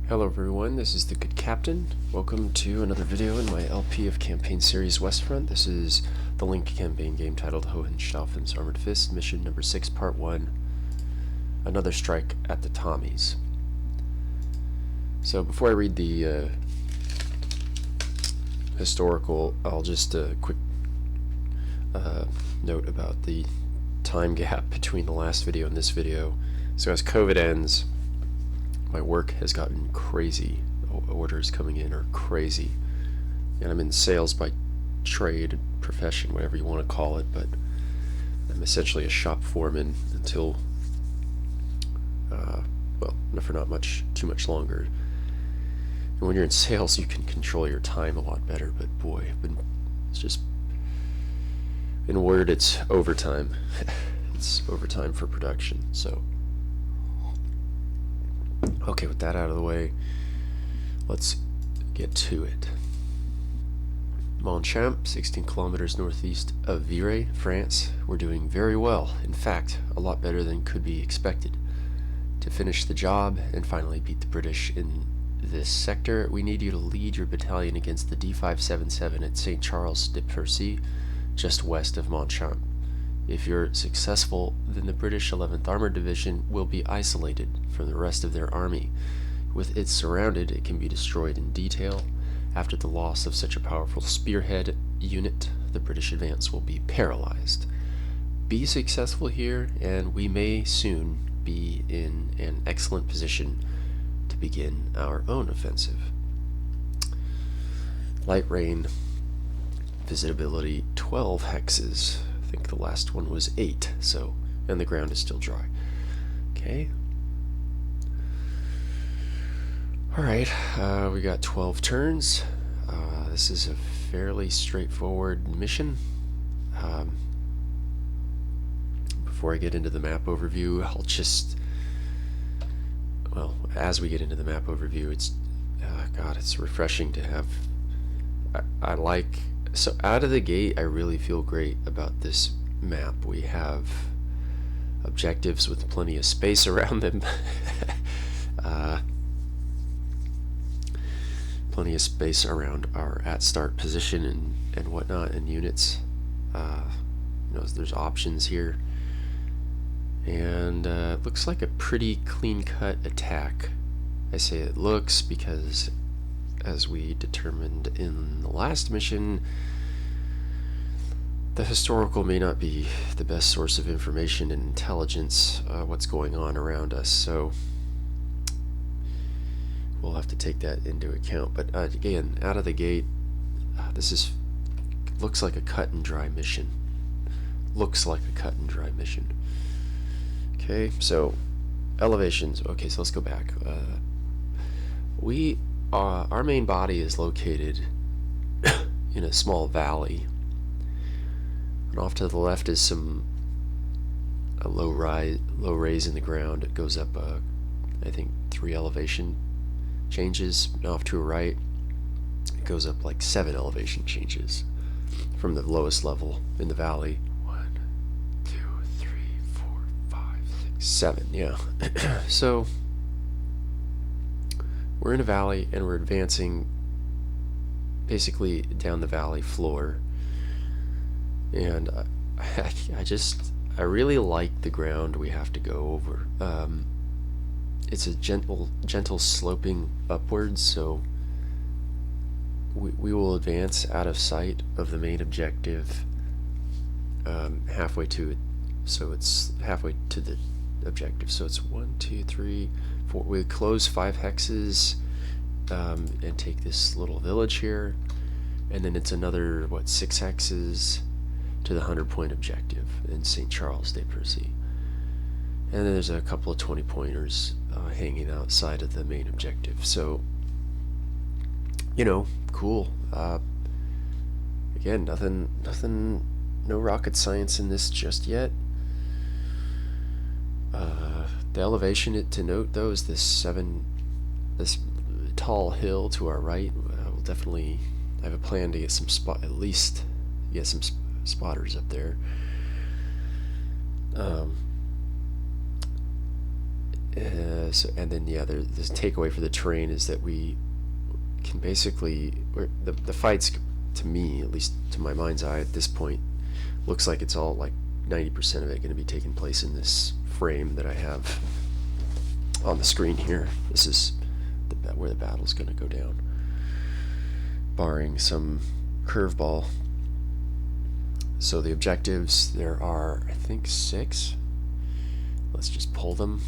Hello everyone, this is the Good Captain. Welcome to another video in my LP of campaign series Westfront. This is the linked campaign game titled Hohenstaufen's Armored Fist, mission number 6, part 1, Another Strike at the Tommies. So before I read the historical, I'll just quick note about the time gap between the last video and this video. So as COVID ends, my work has gotten crazy. Orders coming in are crazy. And I'm in sales by trade, profession, whatever you want to call it, but I'm essentially a shop foreman until, well, for not too much longer. And when you're in sales, you can control your time a lot better, but boy, it's just, in a word, it's overtime. It's overtime for production, so. Okay, with that out of the way, let's get to it. Montchamp, 16 kilometers northeast of Virey, France. We're doing very well. In fact, a lot better than could be expected. To finish the job and finally beat the British in this sector, we need you to lead your battalion against the D577 at St. Charles de Percy, just west of Montchamp. If you're successful, then the British 11th Armored Division will be isolated from the rest of their army. With it surrounded, it can be destroyed in detail. After the loss of such a powerful spearhead unit, the British advance will be paralyzed. Be successful here, and we may soon be in an excellent position to begin our own offensive. Light rain, visibility 12 hexes. I think the last one was 8, so, and the ground is still dry. Okay. Alright, we got 12 turns. This is a fairly straightforward mission. Before I get into the map overview, I'll just, well, as we get into the map overview, it's, God, it's refreshing to have, I like, so out of the gate, I really feel great about this map. We have objectives with plenty of space around them. Plenty of space around our at-start position and whatnot, and units. You know, there's options here. And it looks like a pretty clean-cut attack. I say it looks because, as we determined in the last mission, the historical may not be the best source of information and intelligence, what's going on around us, so we'll have to take that into account. But again, out of the gate, this looks like a cut and dry mission. Looks like a cut and dry mission. Okay, so elevations. Okay, so let's go back. Our main body is located in a small valley, and off to the left is a low raise in the ground. It goes up, I think, 3 elevation changes. And off to a right, it goes up like 7 elevation changes from the lowest level in the valley. 1, 2, 3, 4, 5, 6, 7. Yeah. So we're in a valley and we're advancing basically down the valley floor, and I really like the ground we have to go over. It's a gentle sloping upwards, so we will advance out of sight of the main objective halfway to it. So it's halfway to the objective. So it's 1, 2, 3, 4. We close 5 hexes and take this little village here, and then it's another 6 hexes to the 100-point objective in St. Charles de Percy. And then there's a couple of 20-pointers hanging outside of the main objective. So, you know, cool. Again, nothing, no rocket science in this just yet. The elevation to note, though, is this tall hill to our right. We'll definitely, I have a plan to get some at least get some spotters up there. And then the takeaway for the terrain is that we can basically, the fights, to me, at least to my mind's eye at this point, looks like it's all like 90% of it going to be taking place in this frame that I have on the screen here. This is where the battle's going to go down, barring some curveball. So the objectives, there are, I think, 6. Let's just pull them.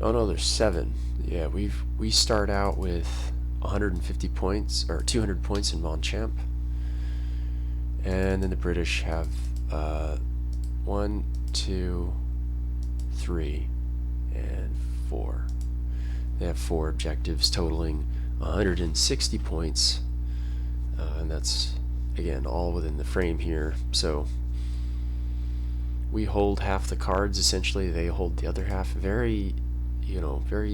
Oh no, there's 7. Yeah, we start out with 150 points, or 200 points in Montchamp, and then the British have 1, 2, 3, and 4. They have 4 objectives totaling 160 points, and that's, again, all within the frame here. So we hold half the cards, essentially. They hold the other half. Very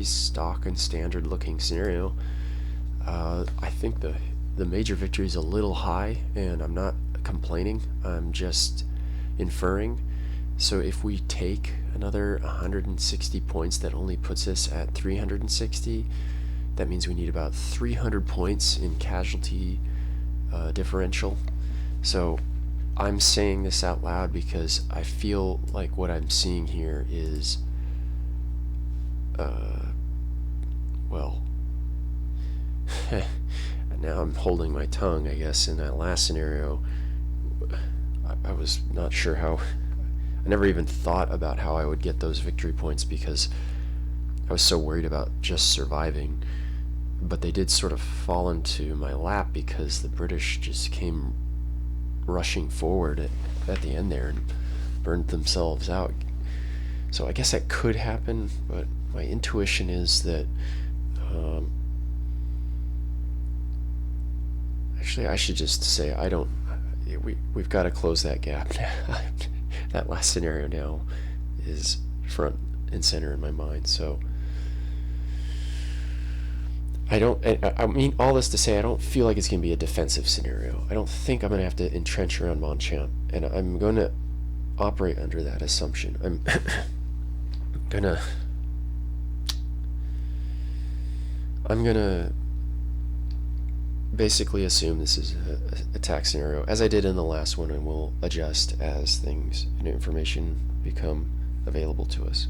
stock and standard looking scenario. I think the major victory is a little high, and I'm not complaining, I'm just inferring. So if we take another 160 points, that only puts us at 360. That means we need about 300 points in casualty differential. So I'm saying this out loud because I feel like what I'm seeing here is well, now I'm holding my tongue, I guess. In that last scenario, I was not sure how, I never even thought about how I would get those victory points because I was so worried about just surviving. But they did sort of fall into my lap because the British just came rushing forward at the end there and burned themselves out. So I guess that could happen, but my intuition is that actually I should just say we've got to close that gap. That last scenario now is front and center in my mind. So I mean all this to say I don't feel like it's going to be a defensive scenario. I don't think I'm going to have to entrench around Montchamp, and I'm going to operate under that assumption. I'm gonna basically assume this is a attack scenario, as I did in the last one, and we'll adjust as things and information become available to us.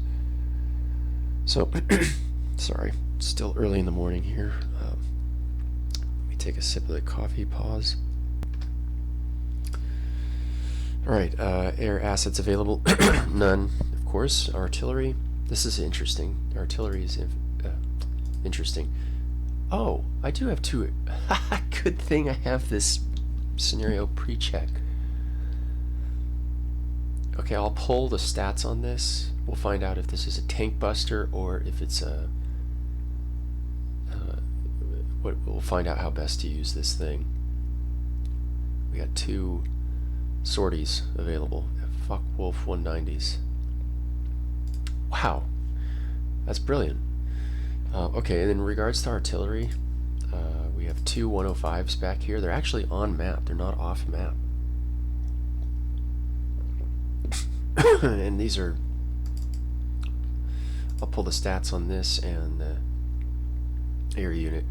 So, sorry, it's still early in the morning here. Let me take a sip of the coffee. Pause. Alright, air assets available. None, of course. Artillery. This is interesting. Artillery is interesting. Oh, I do have 2. Good thing I have this scenario pre-check. Okay, I'll pull the stats on this. We'll find out if this is a tank buster or if it's a... we'll find out how best to use this thing. We got 2 sorties available. Fuck Wolf 190s. Wow, that's brilliant. Okay, and in regards to artillery, we have 2 105s back here. They're actually on map. They're not off map. And these are... I'll pull the stats on this and the air unit.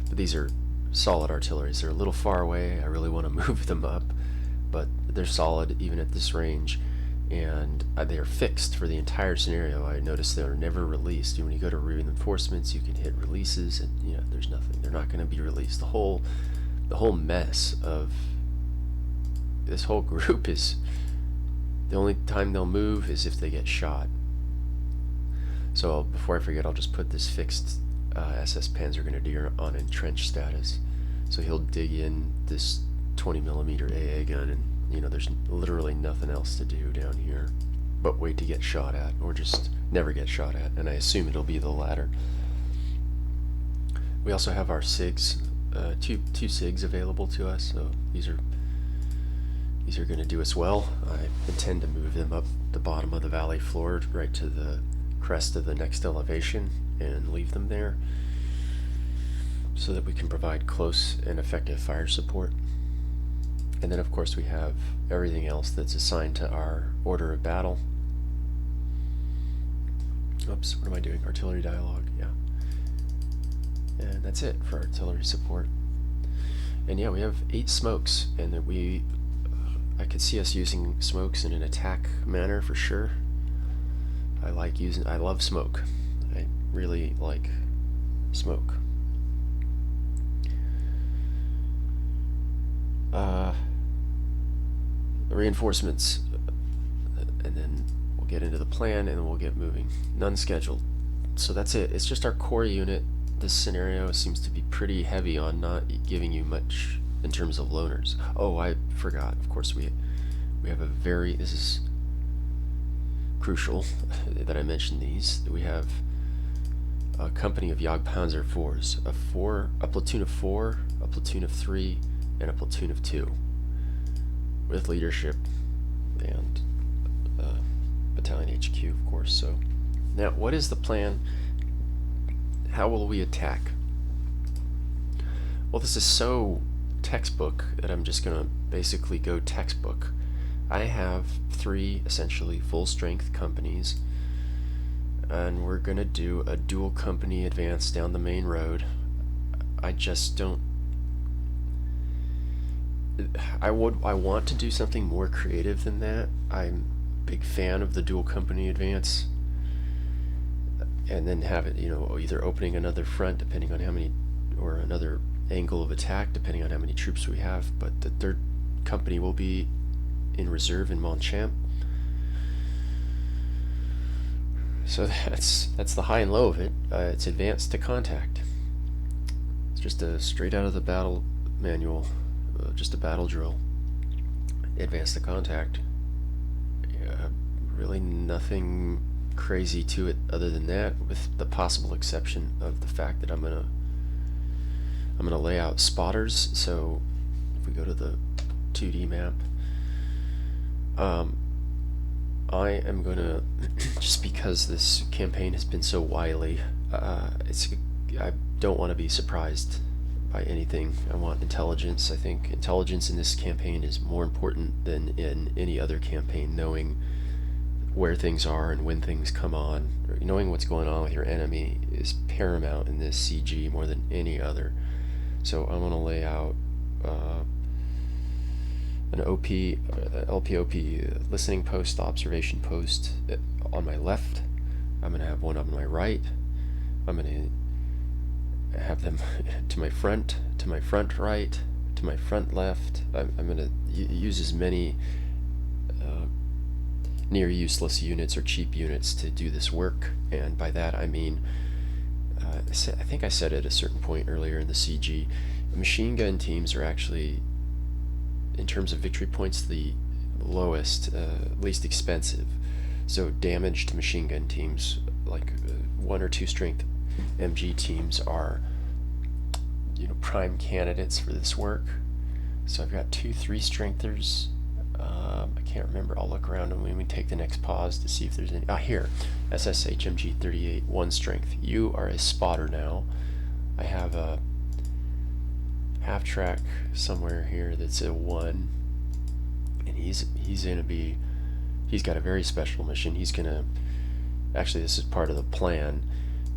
But these are solid artilleries. They're a little far away. I really want to move them up, but they're solid even at this range. And they are fixed for the entire scenario. I noticed they're never released. When you go to reinforcements, you can hit releases, and there's nothing. They're not going to be released. The whole mess of this whole group is the only time they'll move is if they get shot. So before I forget, I'll just put this fixed SS Panzergrenadier on entrenched status. So he'll dig in this 20mm AA gun, and there's literally nothing else to do down here but wait to get shot at, or just never get shot at, and I assume it'll be the latter. We also have our SIGs, two SIGs available to us, so these are going to do us well. I intend to move them up the bottom of the valley floor right to the crest of the next elevation and leave them there so that we can provide close and effective fire support. And then of course we have everything else that's assigned to our order of battle. Oops, what am I doing? Artillery dialogue, yeah. And that's it for artillery support. And yeah, we have 8 smokes, and that I could see us using smokes in an attack manner for sure. I love smoke. I really like smoke. The reinforcements, and then we'll get into the plan, and then we'll get moving. None scheduled. So that's it. It's just our core unit. This scenario seems to be pretty heavy on not giving you much in terms of loaners. Oh, I forgot. Of course, we have this is crucial that I mention these. We have a company of Jagdpanzer 4s, a platoon of 4, a platoon of 3, and a platoon of 2, with leadership and battalion HQ, of course. So now, what is the plan? How will we attack? Well, this is so textbook that I'm just gonna basically go textbook. I have 3 essentially full-strength companies, and we're gonna do a dual company advance down the main road. I just don't. I want to do something more creative than that. I'm a big fan of the dual company advance, and then have it, either opening another front depending on how many, or another angle of attack depending on how many troops we have. But the 3rd company will be in reserve in Montchamp. So that's the high and low of it. It's advance to contact. It's just a straight out of the battle manual, just a battle drill. Advance to contact. Really nothing crazy to it other than that, with the possible exception of the fact that I'm gonna lay out spotters. So if we go to the 2D map, I am gonna just because this campaign has been so wily, I don't want to be surprised by anything. I want intelligence. I think intelligence in this campaign is more important than in any other campaign. Knowing where things are and when things come on, or knowing what's going on with your enemy, is paramount in this CG more than any other. So I'm going to lay out an LPOP listening post, observation post on my left. I'm going to have one on my right. I'm going to have them to my front right, to my front left. I'm going to use as many near useless units or cheap units to do this work, and by that I mean, I think I said at a certain point earlier in the CG, machine gun teams are actually, in terms of victory points, the lowest, least expensive. So damaged machine gun teams, like 1 or 2 strength MG teams, are prime candidates for this work. So I've got 2 3-strengthers. I can't remember. I'll look around and when we take the next pause to see if there's any. Here, SSH MG 38, 1 strength. You are a spotter now. I have a half track somewhere here that's a 1, and he's got a very special mission. He's gonna, actually, this is part of the plan.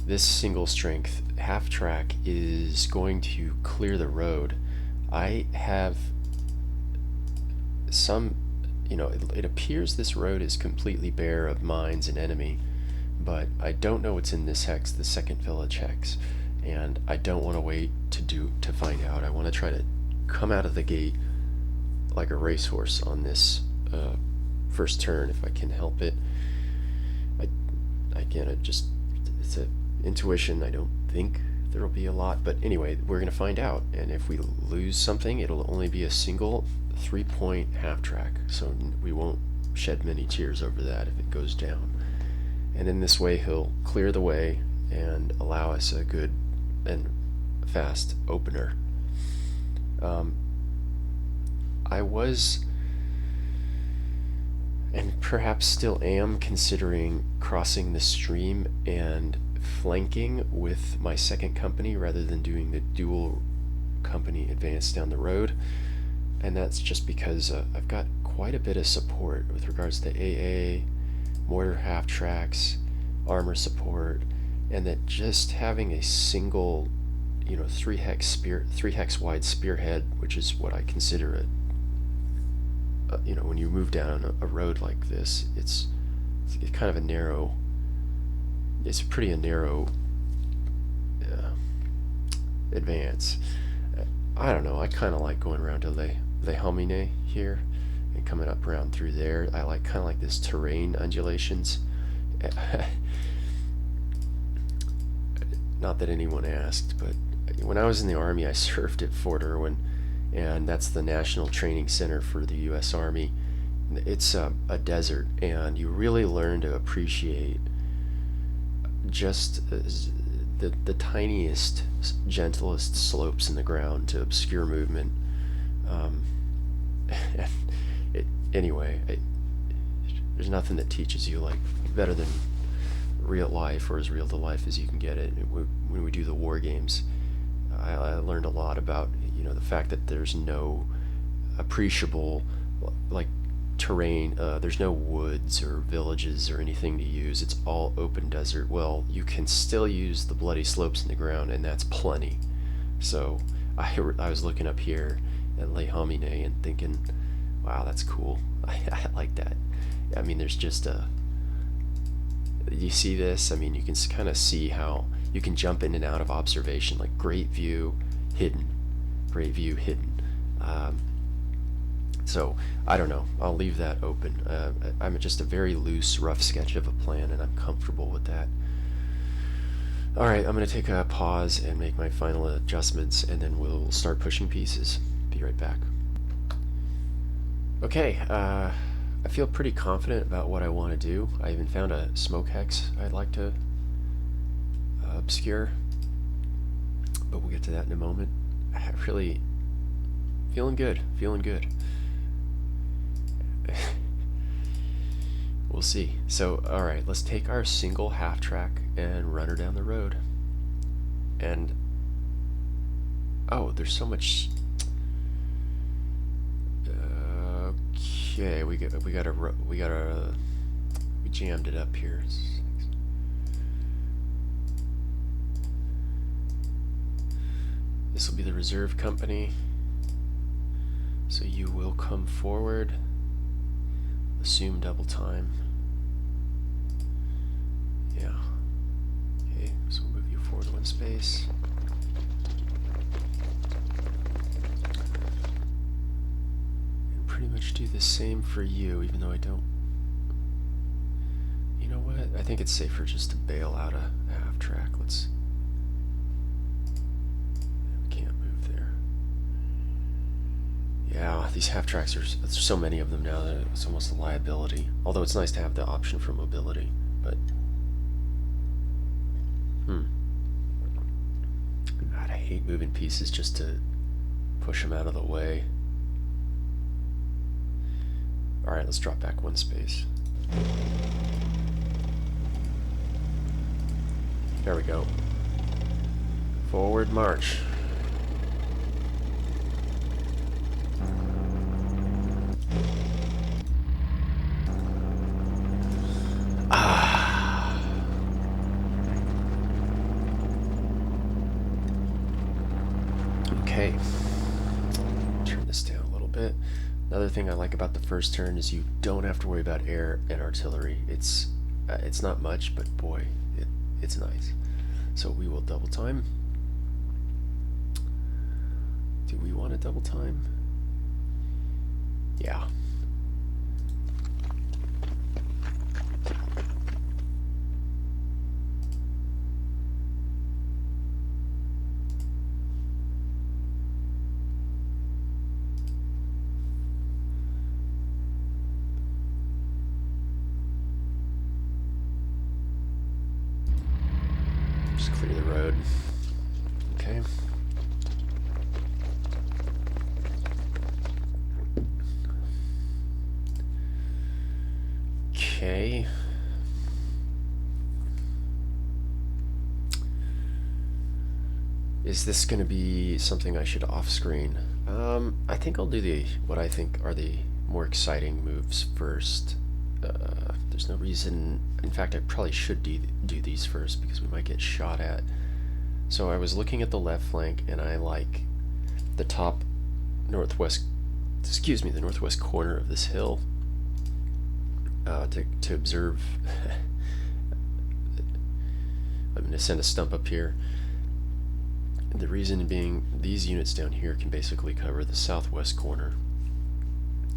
This single strength half track is going to clear the road. I have some, it appears this road is completely bare of mines and enemy, but I don't know what's in this hex, the second village hex, and I don't want to wait to find out. I want to try to come out of the gate like a racehorse on this first turn if I can help it. It's a intuition. I don't think there'll be a lot, but anyway, we're gonna find out, and if we lose something, it'll only be a single 3-point half track, so we won't shed many tears over that if it goes down. And in this way he'll clear the way and allow us a good and fast opener. I was, and perhaps still am, considering crossing the stream and flanking with my second company rather than doing the dual company advance down the road, and that's just because I've got quite a bit of support with regards to AA, mortar half tracks, armor support, and that just having a single, 3 hex wide spearhead, which is what I consider when you move down a road like this, it's kind of a narrow. It's a narrow advance. I don't know. I kind of like going around to Le Homine here and coming up around through there. I like kind of like this terrain undulations. Not that anyone asked, but when I was in the Army, I served at Fort Irwin, and that's the National Training Center for the U.S. Army. It's a desert, and you really learn to appreciate just the tiniest, gentlest slopes in the ground to obscure movement. Anyway, there's nothing that teaches you like better than real life, or as real to life as you can get it. When we do the war games, I learned a lot about the fact that there's no appreciable like terrain. There's no woods or villages or anything to use. It's all open desert. Well, you can still use the bloody slopes in the ground, and that's plenty. So I was looking up here at Le Homine and thinking, wow, that's cool. I like that. I mean, there's just you see this? I mean, you can kind of see how you can jump in and out of observation, like great view, hidden, great view, hidden. So I don't know. I'll leave that open. I'm just a very loose, rough sketch of a plan, and I'm comfortable with that. All right, I'm going to take a pause and make my final adjustments, and then we'll start pushing pieces. Be right back. Okay, I feel pretty confident about what I want to do. I even found a smoke hex I'd like to obscure, but we'll get to that in a moment. Really feeling good, feeling good. We'll see. So, alright, let's take our single half track and run her down the road. And oh, there's so much. Okay, we jammed it up here. This will be the reserve company, so you will come forward. Assume double time. Yeah. Okay, so we'll move you forward one space. And pretty much do the same for you, even though I don't. You know what? I think it's safer just to bail out a half track. Let's. We can't move there. Yeah, these half tracks there's so many of them now that it's almost a liability. Although it's nice to have the option for mobility, but God, I hate moving pieces just to push them out of the way. All right, let's drop back one space. There we go. Forward march. Okay, turn this down a little bit. Another thing I like about the first turn is you don't have to worry about air and artillery. It's not much, but boy, it's nice. So we will double time. Do we want to double time? Yeah. Just clear the road. Okay. Okay. Is this going to be something I should off-screen? I think I'll do what I think are the more exciting moves first. There's no reason. In fact, I probably should do these first because we might get shot at. So I was looking at the left flank, and I like the top northwest, excuse me, the northwest corner of this hill to observe. I'm going to send a stump up here. The reason being, these units down here can basically cover the southwest corner.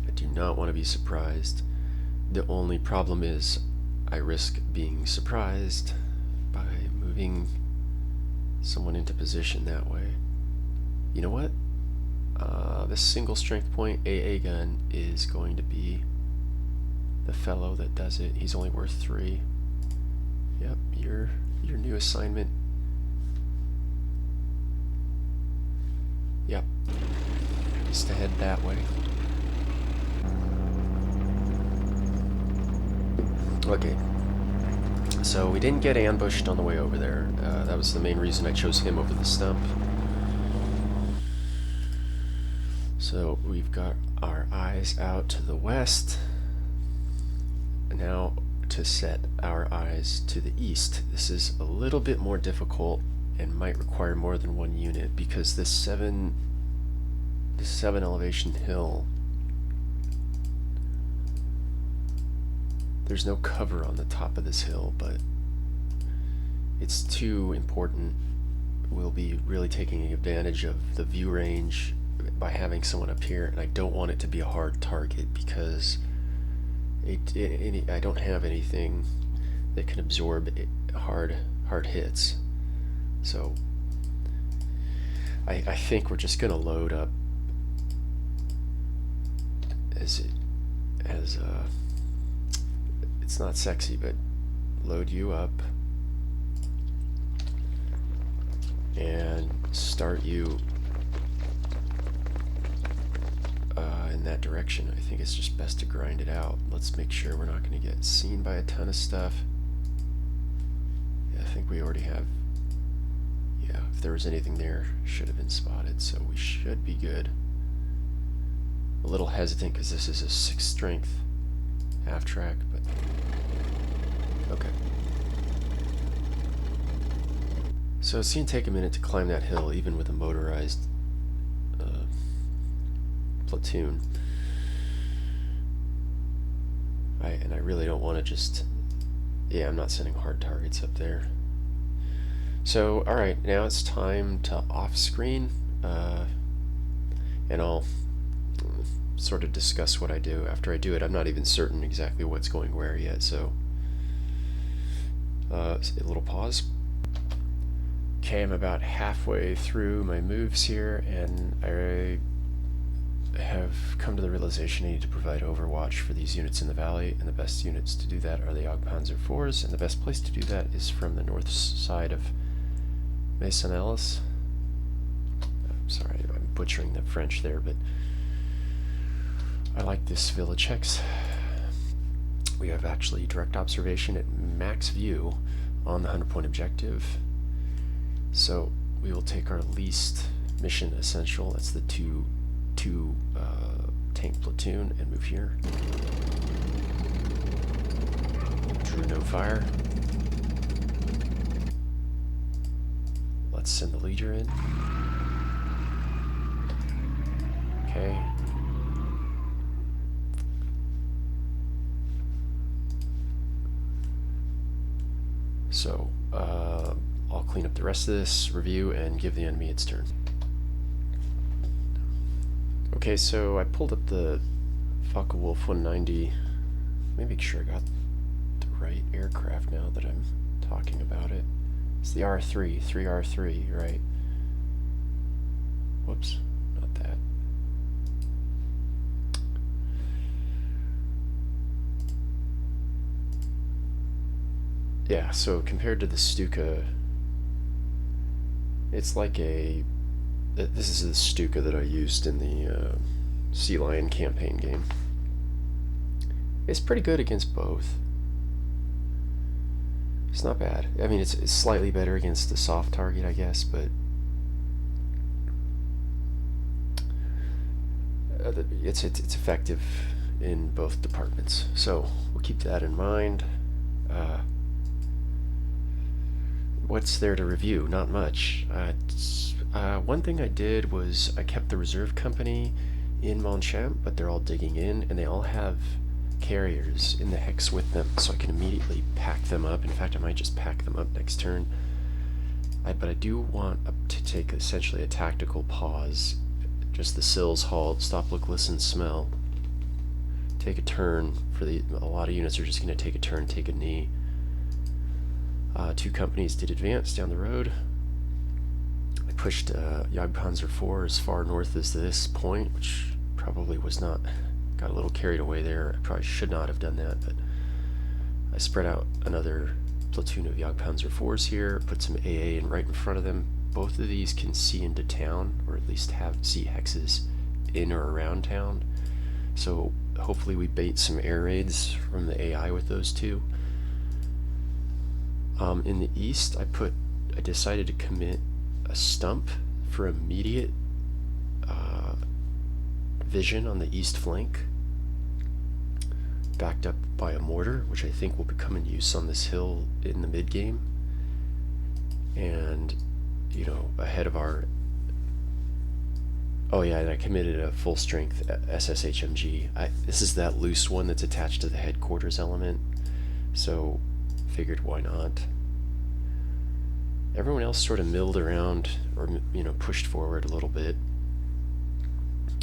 I do not want to be surprised. The only problem is I risk being surprised by moving someone into position that way. You know what? This single strength point AA gun is going to be the fellow that does it. He's only worth 3. Yep, your new assignment. Yep, just to head that way. Okay, so we didn't get ambushed on the way over there. That was the main reason I chose him over the stump. So we've got our eyes out to the west. Now to set our eyes to the east. This is a little bit more difficult and might require more than one unit because this 7 elevation hill, there's no cover on the top of this hill, but it's too important. We'll be really taking advantage of the view range by having someone up here, and I don't want it to be a hard target because I don't have anything that can absorb hard hits. So I think we're just gonna load up as it's not sexy, but load you up and start you in that direction. I think it's just best to grind it out. Let's make sure we're not going to get seen by a ton of stuff. Yeah, I think we already have. Yeah, if there was anything there, should have been spotted, so we should be good. A little hesitant because this is a 6 strength half track, but okay. So it's going to take a minute to climb that hill, even with a motorized platoon. And I really don't want to just... Yeah, I'm not sending hard targets up there. So, alright, now it's time to off-screen, and I'll sort of discuss what I do. After I do it, I'm not even certain exactly what's going where yet, so... a little pause. Okay, I'm about halfway through my moves here, and I have come to the realization I need to provide overwatch for these units in the valley, and the best units to do that are the Jagdpanzer 4s, and the best place to do that is from the north side of Maisonneuve. I'm sorry, I'm butchering the French there, but I like this village hex. We have actually direct observation at max view on the 100-point objective, so we will take our least mission essential, that's the two tank platoon, and move here. Drew no fire. Let's send the leader in. Okay. So, I'll clean up the rest of this, review, and give the enemy its turn. Okay, so I pulled up the Focke-Wulf 190. Let me make sure I got the right aircraft now that I'm talking about it. It's the R3, 3R3, right? Whoops, not that. Yeah, so compared to the Stuka, it's like a... This is the Stuka that I used in the Sea Lion campaign game. It's pretty good against both. It's not bad. I mean, it's slightly better against the soft target, I guess, but it's effective in both departments. So we'll keep that in mind. What's there to review? Not much. One thing I did was I kept the reserve company in Montchamp, but they're all digging in, and they all have carriers in the hex with them, so I can immediately pack them up. In fact, I might just pack them up next turn. But I do want to take essentially a tactical pause. Just the sills halt, stop, look, listen, smell. Take a turn. A lot of units are just going to take a turn, take a knee. Two companies did advance down the road. I pushed Jagdpanzer IV as far north as this point, which probably was not, got a little carried away there. I probably should not have done that, but I spread out another platoon of Jagdpanzer IVs here, put some AA in right in front of them. Both of these can see into town, or at least see hexes in or around town. So hopefully we bait some air raids from the AI with those two. In the east, I decided to commit a stump for immediate vision on the east flank, backed up by a mortar, which I think will become in use on this hill in the mid game. And, you know, ahead of our... Oh yeah, and I committed a full strength SSHMG. This is that loose one that's attached to the headquarters element, so figured why not. Everyone else sort of milled around, or, you know, pushed forward a little bit.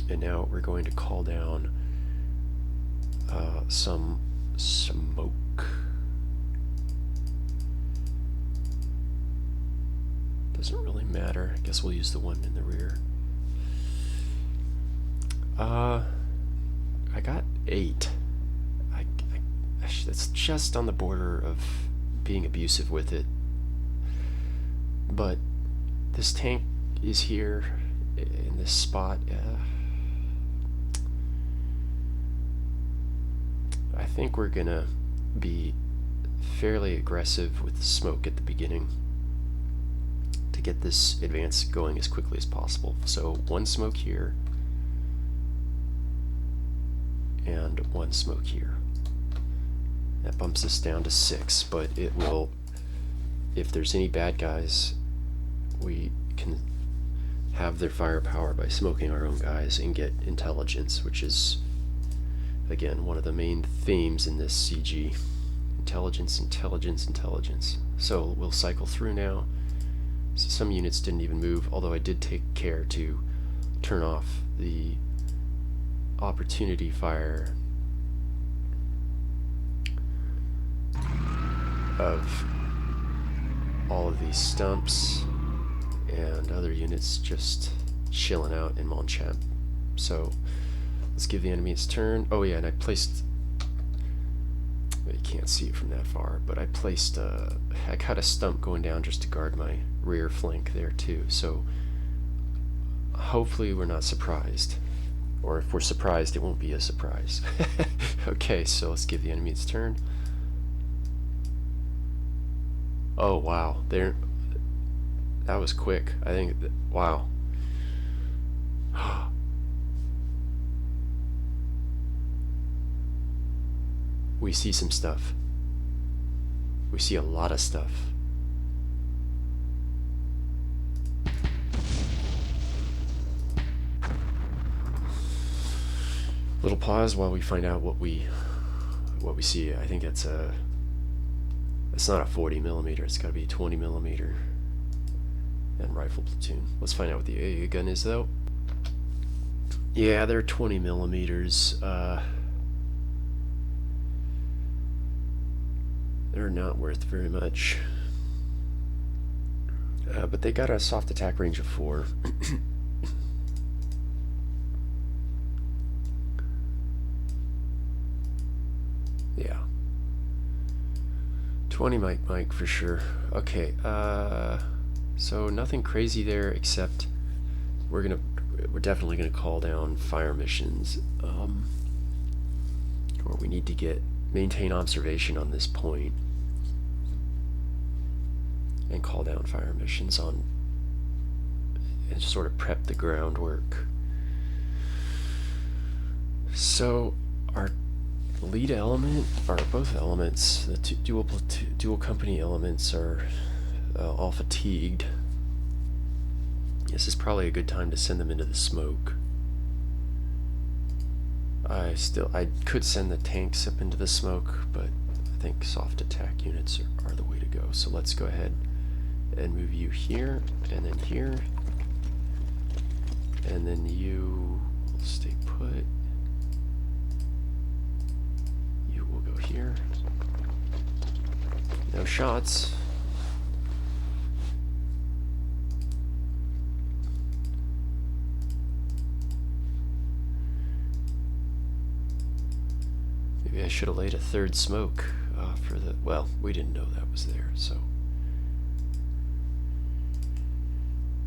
And now we're going to call down some smoke. Doesn't really matter. I guess we'll use the one in the rear. I got 8. That's just on the border of being abusive with it. But this tank is here in this spot. I think we're gonna be fairly aggressive with the smoke at the beginning to get this advance going as quickly as possible. So one smoke here and one smoke here. That bumps us down to 6, but it will, if there's any bad guys, we can have their firepower by smoking our own guys and get intelligence, which is, again, one of the main themes in this CG. Intelligence, intelligence, intelligence. So we'll cycle through now. So some units didn't even move, although I did take care to turn off the opportunity fire of all of these stumps and other units just chilling out in Montchamp. So let's give the enemy its turn. Oh yeah, and I placed, well, you can't see it from that far, but I placed I got a stump going down just to guard my rear flank there too. So hopefully we're not surprised, or if we're surprised, it won't be a surprise. Okay, so let's give the enemy its turn. Oh wow, that was quick. I think wow. We see some stuff. We see a lot of stuff. Little pause while we find out what we see. I think it's not a 40 millimeter. It's got to be a 20 millimeter and rifle platoon. Let's find out what the AA gun is though. Yeah, they're 20 millimeters. They're not worth very much. But they got a soft attack range of 4. Yeah. 20 Mike for sure. Okay, so nothing crazy there except we're definitely gonna call down fire missions. Or we need to maintain observation on this point and call down fire missions on and sort of prep the groundwork. So our lead element, or both elements, the dual company elements are all fatigued. This is probably a good time to send them into the smoke. I could send the tanks up into the smoke, but I think soft attack units are the way to go. So let's go ahead and move you here, and then here, and then you will stay put. You will go here. No shots. Maybe I should have laid a third smoke for the... Well, we didn't know that was there, so...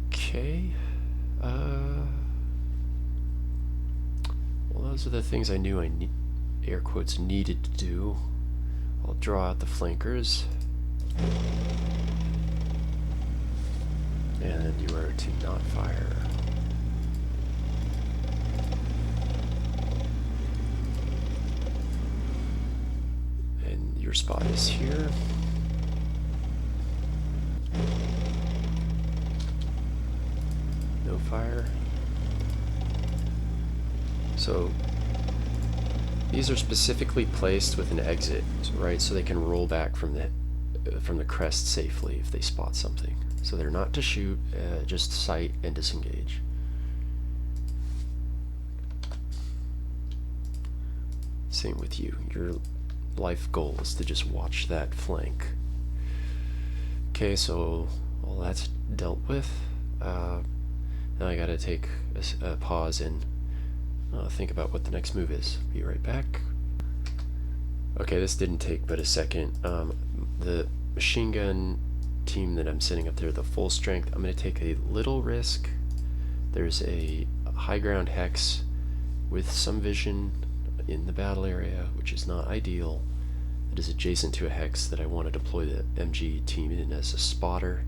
Okay. Well, those are the things I knew air quotes, needed to do. I'll draw out the flankers. And you are to not fire. And your spot is here. No fire. So these are specifically placed with an exit, right? So they can roll back from the crest safely if they spot something. So they're not to shoot, just sight and disengage. Same with you. Your life goal is to just watch that flank. Okay, so all that's dealt with. Now I gotta take a pause and think about what the next move is. Be right back. Okay, this didn't take but a second. The machine gun team that I'm sending up there, the full strength, I'm going to take a little risk. There's a high ground hex with some vision in the battle area, which is not ideal. It is adjacent to a hex that I want to deploy the MG team in as a spotter.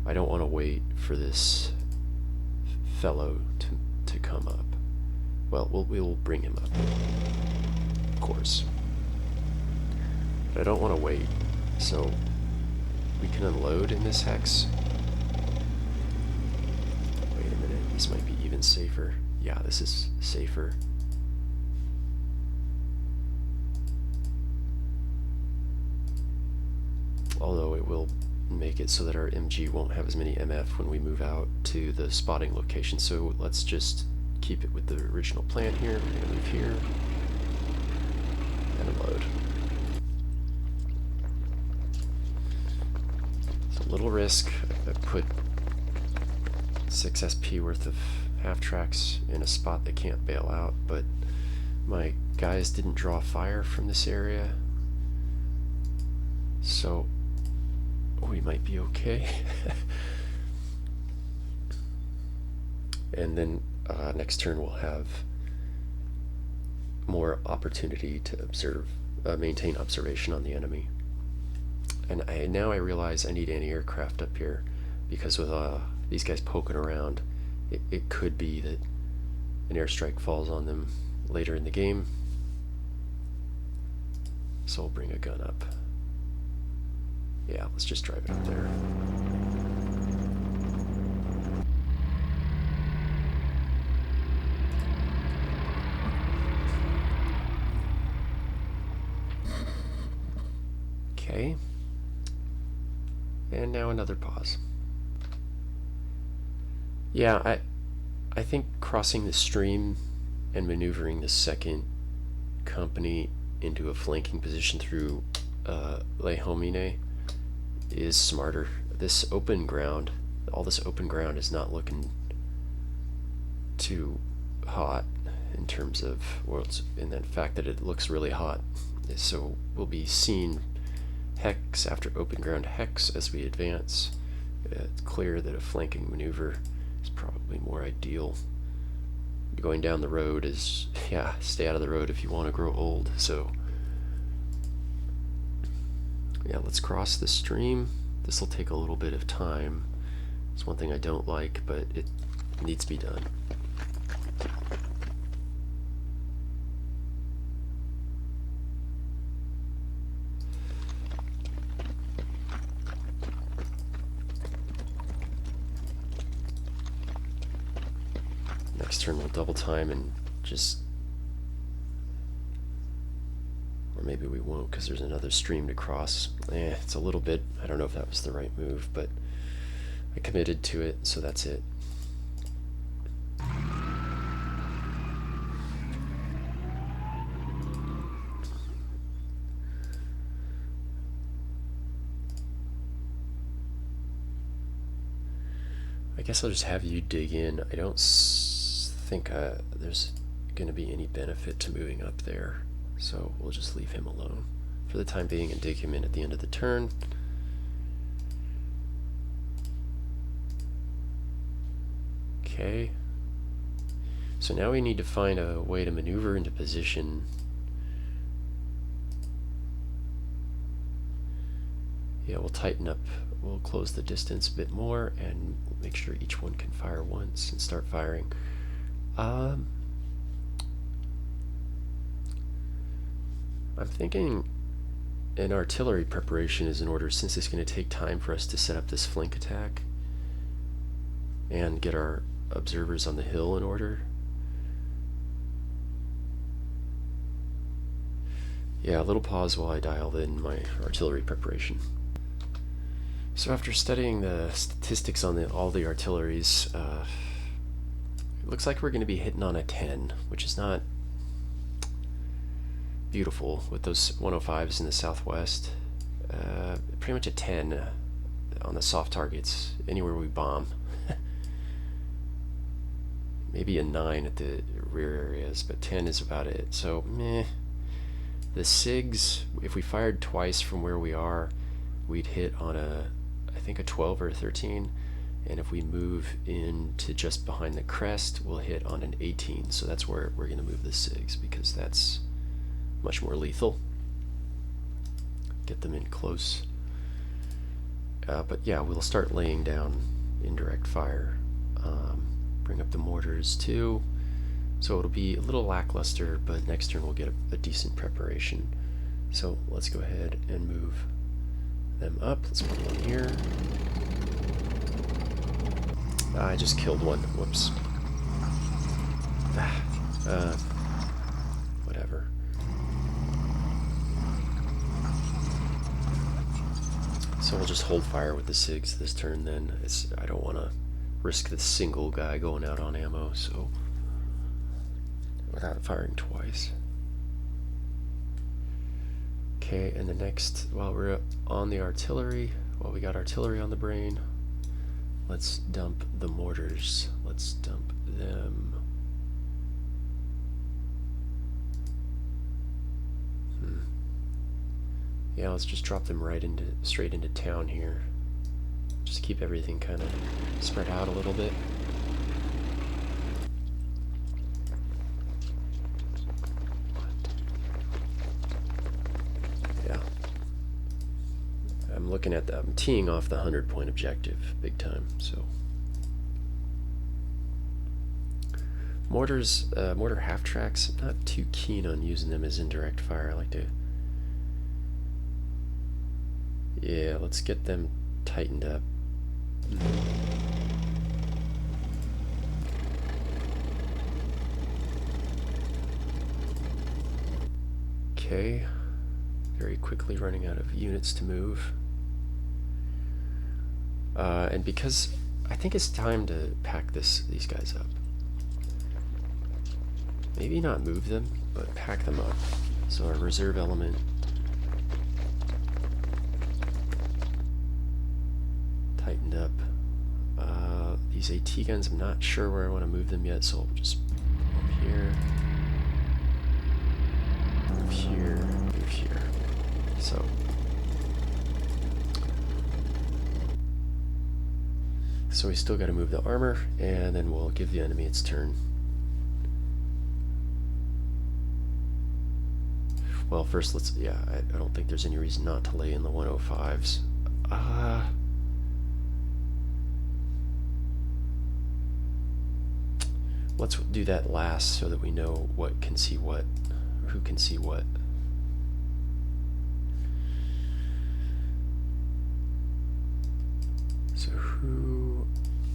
I don't want to wait for this fellow to come up. Well, we'll bring him up, of course. But I don't want to wait, so we can unload in this hex. Wait a minute, this might be even safer. Yeah, this is safer. Although it will make it so that our MG won't have as many MF when we move out to the spotting location. So let's just keep it with the original plan here. We're going to move here and unload. It's a little risk. I put 6 SP worth of half tracks in a spot they can't bail out, but my guys didn't draw fire from this area, so we might be okay. And then next turn we'll have more opportunity to observe, maintain observation on the enemy. And now I realize I need anti-aircraft up here, because with these guys poking around, it could be that an airstrike falls on them later in the game. So we'll bring a gun up. Yeah, let's just drive it up there. Okay. And now another pause. Yeah, I think crossing the stream and maneuvering the second company into a flanking position through Les Homines is smarter. This open ground, all this open ground is not looking too hot in terms of, well, in the fact that it looks really hot. So we'll be seeing hex after open ground hex as we advance. It's clear that a flanking maneuver is probably more ideal. Going down the road is, yeah, stay out of the road if you want to grow old. So yeah, let's cross the stream. This will take a little bit of time. It's one thing I don't like, but it needs to be done. next turn we'll double time and just, or maybe we won't because there's another stream to cross. It's a little bit, I don't know if that was the right move, but I committed to it, so that's it. I guess I'll just have you dig in. I don't think there's going to be any benefit to moving up there, so we'll just leave him alone for the time being and dig him in at the end of the turn. Okay, so now we need to find a way to maneuver into position. Yeah, we'll tighten up, we'll close the distance a bit more and make sure each one can fire once and start firing. I'm thinking an artillery preparation is in order, since it's going to take time for us to set up this flank attack and get our observers on the hill in order. Yeah, a little pause while I dial in my artillery preparation. So after studying the statistics on all the artilleries, it looks like we're going to be hitting on a 10, which is not beautiful with those 105s in the southwest. Pretty much a 10 on the soft targets, anywhere we bomb. Maybe a 9 at the rear areas, but 10 is about it. So, meh. The SIGs, if we fired twice from where we are, we'd hit on I think a 12 or a 13, and if we move into just behind the crest, we'll hit on an 18. So that's where we're going to move the SIGs, because that's much more lethal. Get them in close. But yeah, we'll start laying down indirect fire. Bring up the mortars too. So it'll be a little lackluster, but next turn we'll get a decent preparation. So let's go ahead and move them up. Let's put one here. I just killed one. Whoops. Whatever. So we'll just hold fire with the SIGs this turn then. I don't want to risk the single guy going out on ammo, so without firing twice. Okay, and the next, while we're on the artillery, while we got artillery on the brain, let's dump the mortars. Let's dump them. Yeah, let's just drop them straight into town here. Just keep everything kind of spread out a little bit. Looking at I'm teeing off the 100-point objective big time. So mortars, mortar half tracks, I'm not too keen on using them as indirect fire. I like to, yeah, let's get them tightened up. Okay, very quickly running out of units to move. And because I think it's time to pack these guys up. Maybe not move them, but pack them up. So our reserve element. Tightened up. These AT guns, I'm not sure where I want to move them yet, so I'll just move here. Move here, move here. So we still got to move the armor, and then we'll give the enemy its turn. Well, first let's, yeah, I don't think there's any reason not to lay in the 105s. Let's do that last so that we know what can see what, or who can see what. So who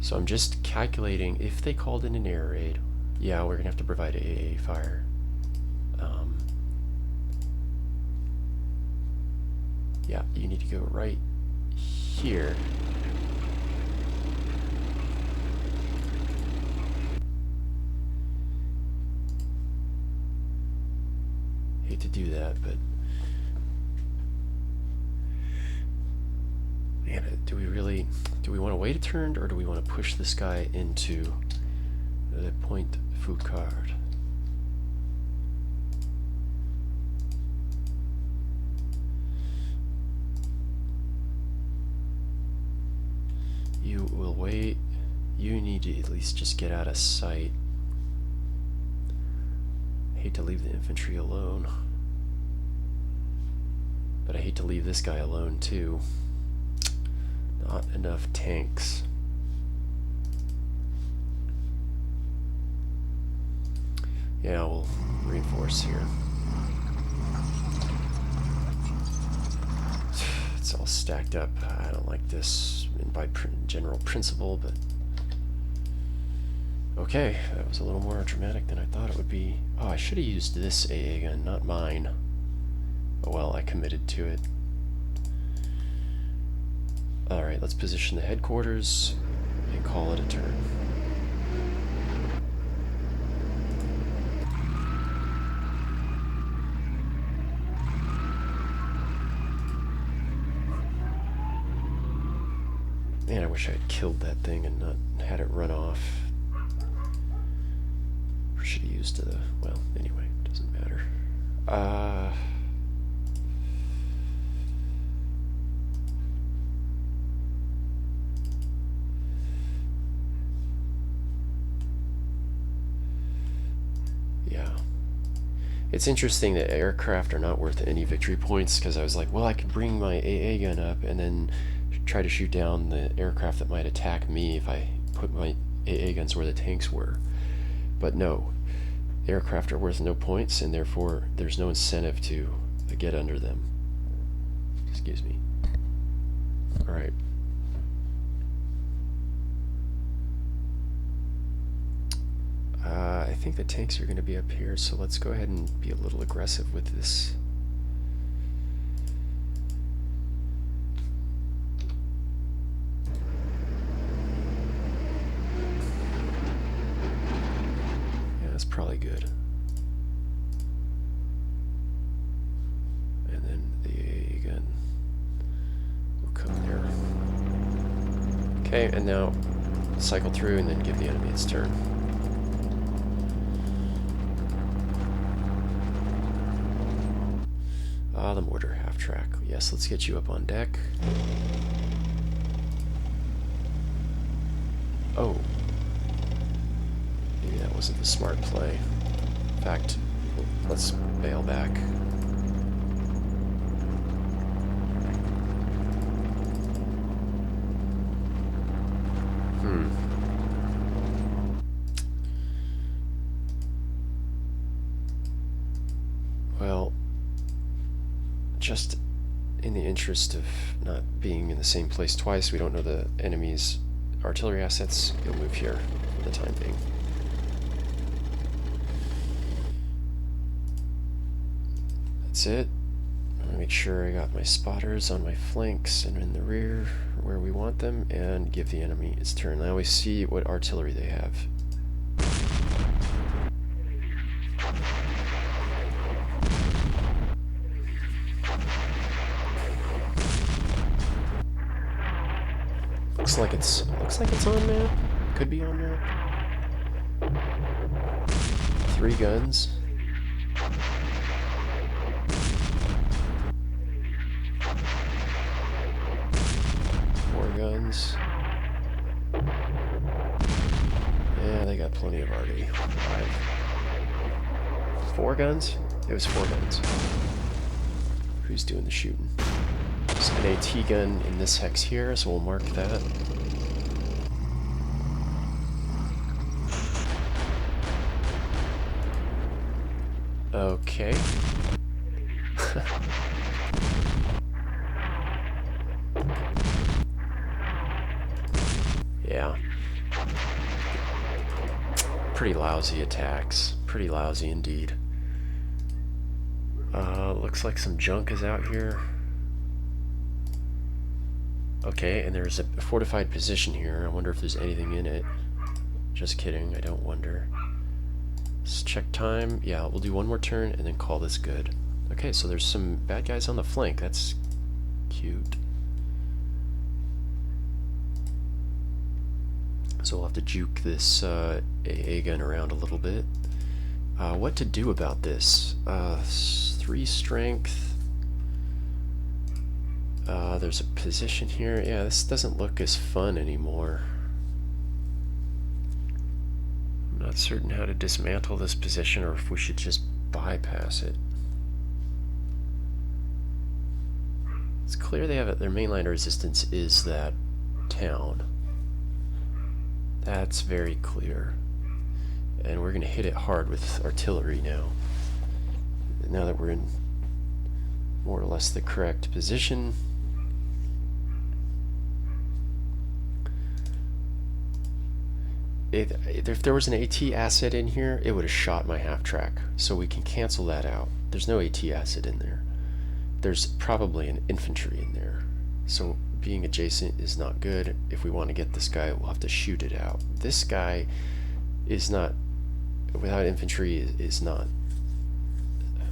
So I'm just calculating if they called in an air raid. Yeah, we're gonna have to provide AA fire. Yeah, you need to go right here. Hate to do that, but man, do we want to wait a turn, or do we want to push this guy into the Point Foucard? You will wait. You need to at least just get out of sight. Hate to leave the infantry alone, but I hate to leave this guy alone too. Not enough tanks. Yeah, we'll reinforce here. It's all stacked up. I don't like this by general principle, but okay, that was a little more dramatic than I thought it would be. Oh, I should have used this AA gun, not mine. Oh well, I committed to it. Alright, let's position the headquarters and call it a turn. Man, I wish I had killed that thing and not had it run off. Or should have used the... well, anyway, doesn't matter. Yeah. It's interesting that aircraft are not worth any victory points, because I was like, well, I could bring my AA gun up and then try to shoot down the aircraft that might attack me if I put my AA guns where the tanks were. But no, aircraft are worth no points, and therefore there's no incentive to get under them. Excuse me. Alright. I think the tanks are going to be up here, so let's go ahead and be a little aggressive with this. That's probably good. And then the AA gun will come there. Okay, and now cycle through and then give the enemy its turn. Ah, the mortar half track. Yes, let's get you up on deck. Oh. Maybe that wasn't the smart play. In fact, let's bail back. Well, just in the interest of not being in the same place twice, we don't know the enemy's artillery assets. You'll move here for the time being. That's it. I'm gonna make sure I got my spotters on my flanks and in the rear where we want them, and give the enemy its turn. I always see what artillery they have. Looks like it's on map. Could be on map. 3 guns. Guns. Yeah, they got plenty of RD. 4 guns? It was 4 guns. Who's doing the shooting? There's an AT gun in this hex here, so we'll mark that. Okay. Yeah. Pretty lousy attacks. Pretty lousy indeed. Looks like some junk is out here. Okay, and there's a fortified position here. I wonder if there's anything in it. Just kidding, I don't wonder. Let's check time. Yeah, we'll do one more turn and then call this good. Okay, so there's some bad guys on the flank. That's cute. So we'll have to juke this AA gun around a little bit. What to do about this? 3 strength. There's a position here. Yeah, this doesn't look as fun anymore. I'm not certain how to dismantle this position or if we should just bypass it. It's clear they have their mainline resistance is that town. That's very clear. And we're going to hit it hard with artillery now. Now that we're in more or less the correct position. If there was an AT asset in here, it would have shot my half-track. So we can cancel that out. There's no AT asset in there. There's probably an infantry in there. So being adjacent is not good. If we want to get this guy, we'll have to shoot it out. This guy is not, without infantry, is not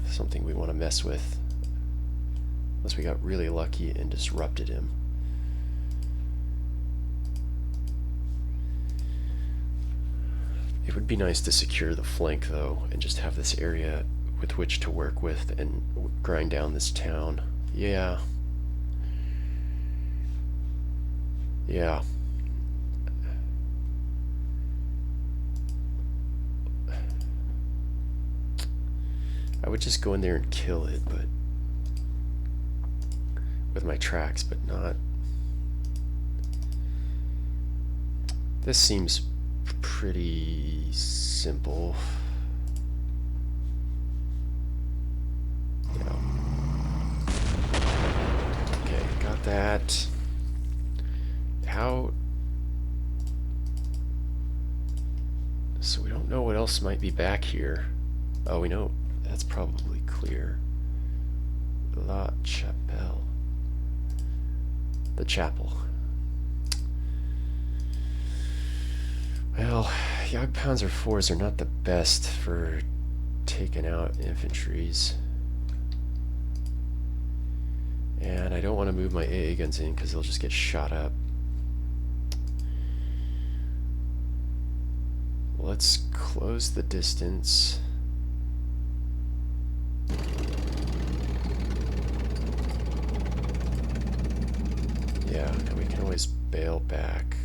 something we want to mess with. Unless we got really lucky and disrupted him. It would be nice to secure the flank, though, and just have this area with which to work with and grind down this town. Yeah. Yeah. I would just go in there and kill it, but with my tracks, but not. This seems pretty simple. Yeah. Okay, got that. How? So we don't know what else might be back here. Oh, we know that's probably clear. La Chapelle. The chapel. Well, Jagdpanzer IVs are not the best for taking out infantries. And I don't want to move my AA guns in because they'll just get shot up. Let's close the distance. Yeah, and we can always bail back.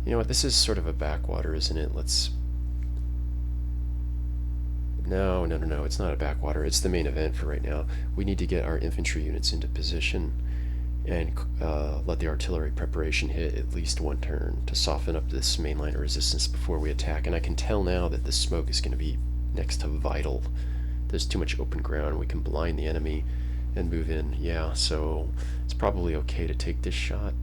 You know what, this is sort of a backwater, isn't it? Let's... No, it's not a backwater. It's the main event for right now. We need to get our infantry units into position and let the artillery preparation hit at least one turn to soften up this main line of resistance before we attack. And I can tell now that the smoke is going to be next to vital. There's too much open ground. We can blind the enemy and move in. Yeah, so it's probably okay to take this shot.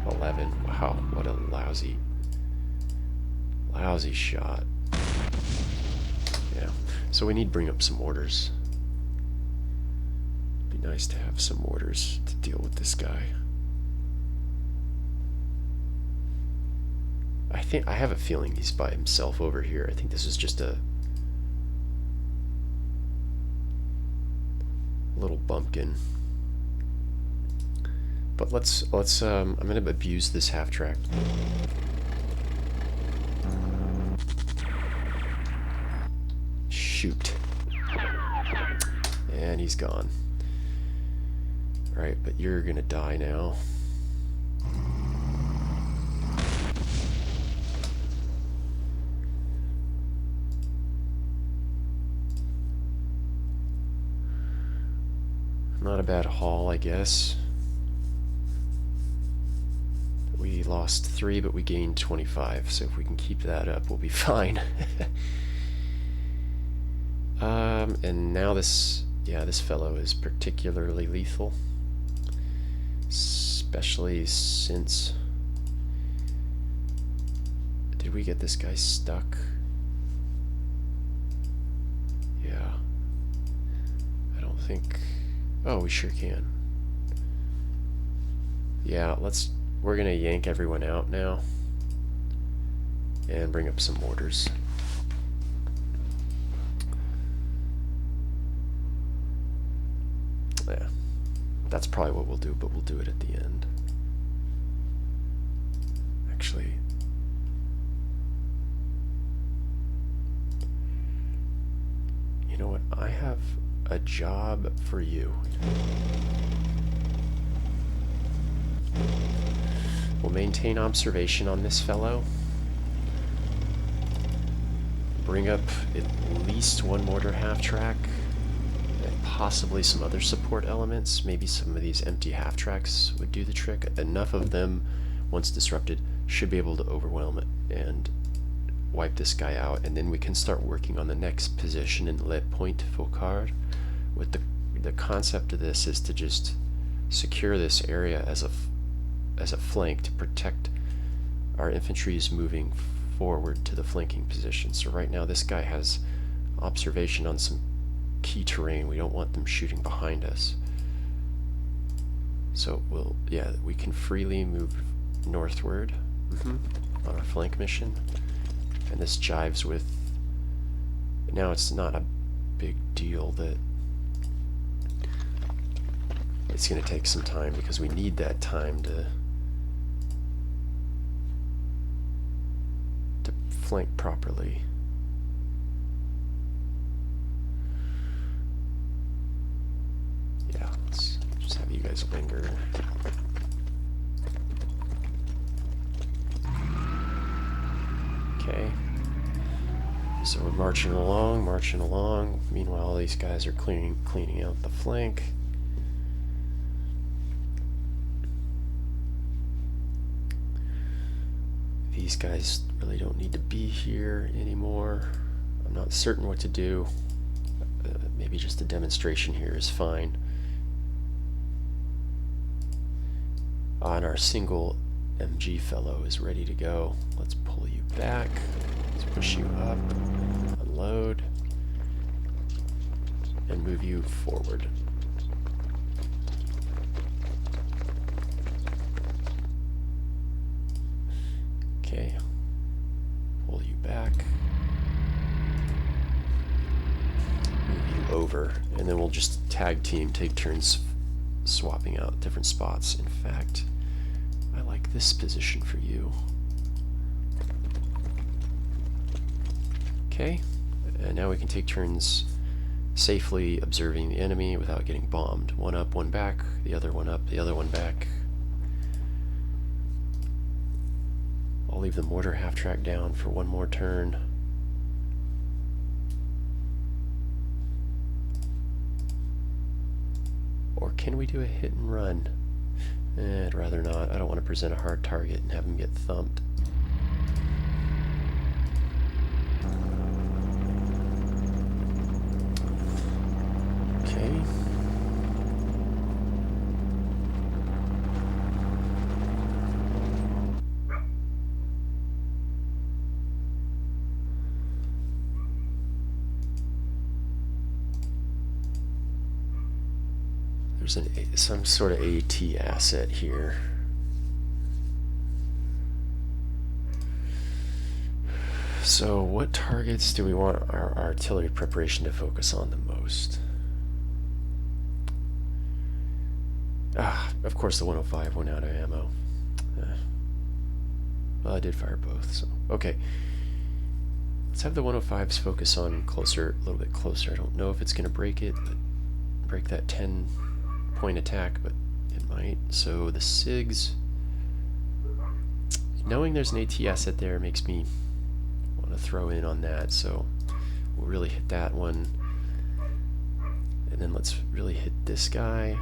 11. Wow, what a lousy shot. Yeah, so we need to bring up some orders. Be nice to have some orders to deal with this guy. I have a feeling he's by himself over here. I think this is just a little bumpkin. But let's I'm gonna abuse this half track. Shoot. And he's gone. Alright, but you're gonna die now. Not a bad haul, I guess. We lost 3, but we gained 25, so if we can keep that up, we'll be fine. And now this fellow is particularly lethal. especially since... Did we get this guy stuck? Yeah. I don't think... Oh, we sure can. Yeah, we're gonna yank everyone out now and bring up some mortars. Yeah, that's probably what we'll do, but we'll do it at the end. Actually, you know what? I have a job for you. We'll maintain observation on this fellow. Bring up at least one mortar half-track, and possibly some other support elements. Maybe some of these empty half-tracks would do the trick. Enough of them, once disrupted, should be able to overwhelm it and wipe this guy out, and then we can start working on the next position in Le Point Faucard. With the concept of this is to just secure this area as a flank to protect our infantry's moving forward to the flanking position. So right now this guy has observation on some key terrain. We don't want them shooting behind us. So we can freely move northward on our flank mission. And this jives with... Now it's not a big deal that it's going to take some time, because we need that time to flank properly. Yeah, let's just have you guys linger. Okay. So we're marching along. Meanwhile, these guys are cleaning out the flank. These guys really don't need to be here anymore. I'm not certain what to do. Maybe just a demonstration here is fine. And our single MG fellow is ready to go. Let's pull you back. Let's push you up. Unload. And move you forward. Okay, pull you back, move you over, and then we'll just tag team, take turns swapping out different spots. In fact, I like this position for you. Okay, and now we can take turns safely observing the enemy without getting bombed. One up, one back, the other one up, the other one back. I'll leave the mortar half-track down for one more turn. Or can we do a hit and run? I'd rather not. I don't want to present a hard target and have him get thumped. Okay. There's some sort of AT asset here. So what targets do we want our artillery preparation to focus on the most? Of course the 105 went out of ammo. Well, I did fire both, so okay. Let's have the 105s focus on closer, a little bit closer. I don't know if it's going to break that 10-point attack, but it might. So the SIGs, knowing there's an AT asset there makes me want to throw in on that, so we'll really hit that one. And then let's really hit this guy.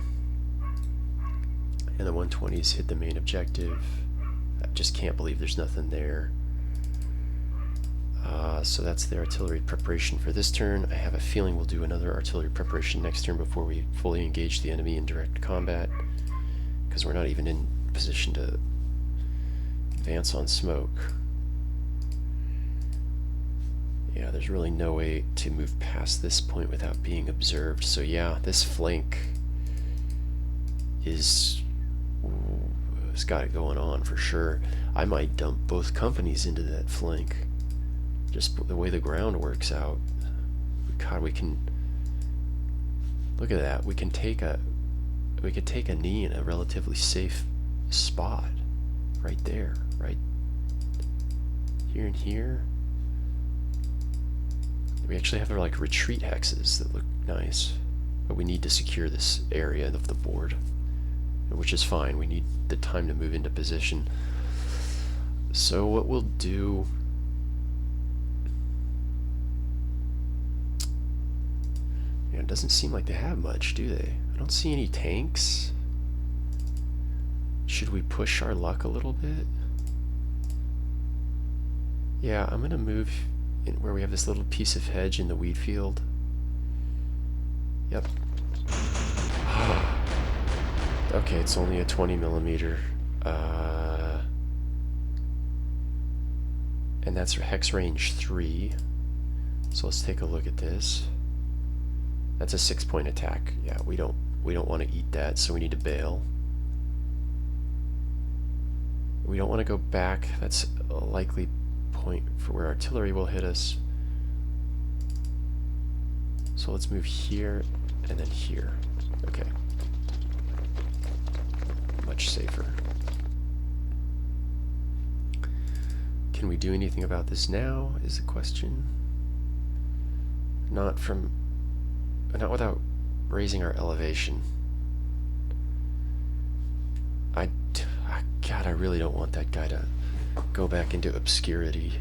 And the 120s hit the main objective. I just can't believe there's nothing there. So that's the artillery preparation for this turn. I have a feeling we'll do another artillery preparation next turn before we fully engage the enemy in direct combat, because we're not even in position to advance on smoke. Yeah, there's really no way to move past this point without being observed. So yeah, this flank has got it going on for sure. I might dump both companies into that flank. Just the way the ground works out. God, we can look at that. We could take a knee in a relatively safe spot right there, right here and here. We actually have like retreat hexes that look nice, but we need to secure this area of the board, which is fine. We need the time to move into position. So what we'll do, yeah, it doesn't seem like they have much, do they? I don't see any tanks. Should we push our luck a little bit? Yeah, I'm gonna move in where we have this little piece of hedge in the wheat field. Yep. Okay, it's only a 20 millimeter. And that's hex range 3. So let's take a look at this. That's a 6-point attack. Yeah, we don't want to eat that, so we need to bail. We don't want to go back. That's a likely point for where artillery will hit us. So let's move here and then here. Okay. Much safer. Can we do anything about this now is the question. Not without raising our elevation. God, I really don't want that guy to go back into obscurity.